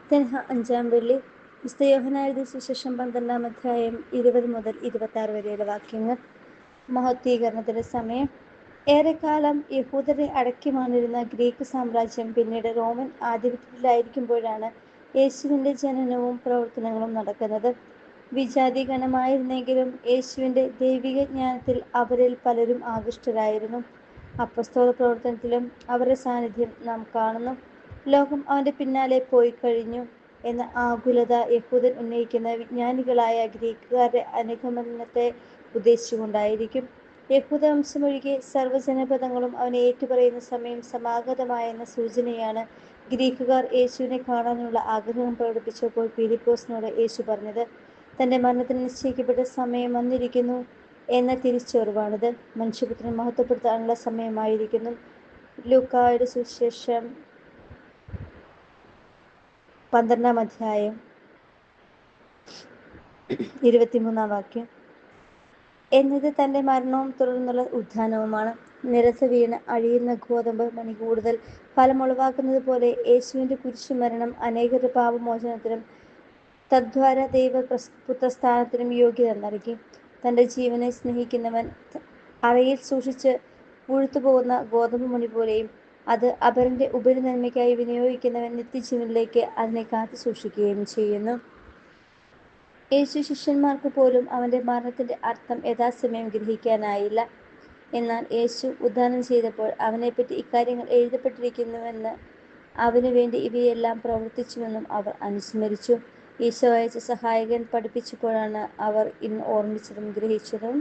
തെൻഹ 5-ാം വെള്ളി. വിശുദ്ധ യോഹന്നാൻ എഴുതിയ സുവിശേഷം 12-ാം അധ്യായം 20 മുതൽ 26 വരെയുള്ള വാക്യങ്ങൾ. മഹത്വീകരണത്തിന്റെ സമയം. ഏറെക്കാലം യഹൂദരെ അടക്കി വാണിരുന്ന ഗ്രീക്ക് സാമ്രാജ്യം പിന്നീട് റോമൻ ആധിപത്യത്തിലായിരിക്കുമ്പോഴാണ് യേശുവിന്റെ ജനനവും പ്രവർത്തനങ്ങളും നടക്കുന്നത്. വിജാതിഗണമായിരുന്നെങ്കിലും യേശുവിന്റെ ദൈവിക ജ്ഞാനത്തിൽ അവരിൽ പലരും ആകൃഷ്ടരായിരുന്നു. അപ്പസ്തോല പ്രവർത്തനത്തിലും അവരുടെ സാന്നിധ്യം നാം കാണുന്നു. ലോകം അവന്റെ പിന്നാലെ പോയി കഴിഞ്ഞു എന്ന ആകുലത യഹൂദൻ ഉന്നയിക്കുന്ന വിജ്ഞാനികളായ ഗ്രീക്കുകാരുടെ അനുഗമനത്തെ ഉദ്ദേശിച്ചുകൊണ്ടായിരിക്കും. യഹൂദവംശമൊഴികെ സർവ്വജനപദങ്ങളും അവനെ ഏറ്റുപറയുന്ന സമയം സമാഗതമായെന്ന സൂചനയാണ് ഗ്രീക്കുകാർ യേശുവിനെ കാണാനുള്ള ആഗ്രഹം പ്രകടിപ്പിച്ചപ്പോൾ ഫിലിപ്പോസിനോട് യേശു പറഞ്ഞത്. തന്റെ മരണത്തിന് നിശ്ചയിക്കപ്പെട്ട സമയം വന്നിരിക്കുന്നു എന്ന തിരിച്ചറിവാണിത്. മനുഷ്യപുത്രൻ മഹത്വപ്പെടുത്താനുള്ള സമയമായിരിക്കുന്നു. ലൂക്കായുടെ സുവിശേഷം 12-ാം അധ്യായം 23-ാം വാക്യം. എന്നത് തന്റെ മരണവും തുടർന്നുള്ള ഉത്ഥാനവുമാണ്. നിലത്ത് വീണ് അഴിയുന്ന ഗോതമ്പ് മണി കൂടുതൽ ഫലമുളവാക്കുന്നത് പോലെ യേശുവിന്റെ കുരിശുമരണം അനേകരുടെ പാപമോചനത്തിനും തദ്വാര ദൈവപുത്രസ്ഥാനത്തിനും യോഗ്യത നൽകി. തന്റെ ജീവനെ സ്നേഹിക്കുന്നവൻ അറയിൽ സൂക്ഷിച്ച് പുഴുത്തുപോകുന്ന ഗോതമ്പ് മണി പോലെയും അത് അപരന്റെ ഉപരിനന്മയ്ക്കായി വിനിയോഗിക്കുന്നവൻ നിത്യജീവനിലേക്ക് അതിനെ കാത്തു സൂക്ഷിക്കുകയും ചെയ്യുന്നു. യേശു ശിഷ്യന്മാർക്ക് പോലും അവന്റെ മരണത്തിന്റെ അർത്ഥം യഥാസമയം ഗ്രഹിക്കാനായില്ല. എന്നാൽ യേശു ഉത്ഥാനം ചെയ്തപ്പോൾ അവനെപ്പറ്റി ഇക്കാര്യങ്ങൾ എഴുതപ്പെട്ടിരിക്കുന്നുവെന്ന് അവനു വേണ്ടി ഇവയെല്ലാം പ്രവർത്തിച്ചുവെന്നും അവർ അനുസ്മരിച്ചു. ഈശോ അയച്ച സഹായകൻ പഠിപ്പിച്ചപ്പോഴാണ് അവർ ഇന്ന് ഓർമ്മിച്ചതും ഗ്രഹിച്ചതും.